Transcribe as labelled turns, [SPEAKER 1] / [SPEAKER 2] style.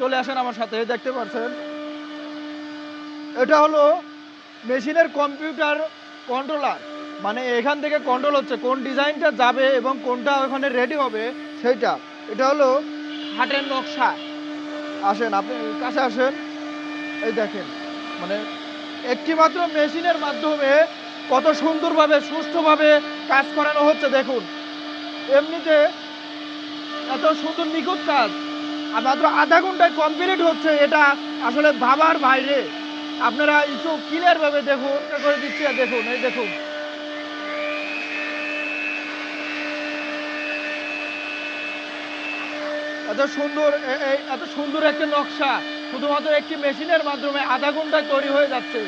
[SPEAKER 1] চলে আসেন আমার সাথে, দেখতে পাচ্ছেন এটা হলো মেশিনের কম্পিউটার কন্ট্রোলার। মানে এখান থেকে কন্ট্রোল হচ্ছে কোন ডিজাইনটা যাবে এবং কোনটা ওখানে রেডি হবে সেইটা। এটা হলো হাটের নকশা। আসেন, আপনি কাছে আসেন, এই দেখেন, মানে একটি মাত্র মেশিনের মাধ্যমে কত সুন্দরভাবে সুষ্ঠুভাবে কাজ করানো হচ্ছে দেখুন। এমনিতে এত সুন্দর নিখুঁত কাজ আর মাত্র আধা ঘন্টায় কমপ্লিট হচ্ছে, এটা আসলে ভাবার বাইরে। আপনারা একটু ক্লিয়ার ভাবে দেখুন, করে দিচ্ছি, আর দেখুন, এই দেখুন এত সুন্দর এত সুন্দর একটা নকশা শুধুমাত্র একটি মেশিনের মাধ্যমে আধা ঘন্টায় তৈরি হয়ে যাচ্ছে।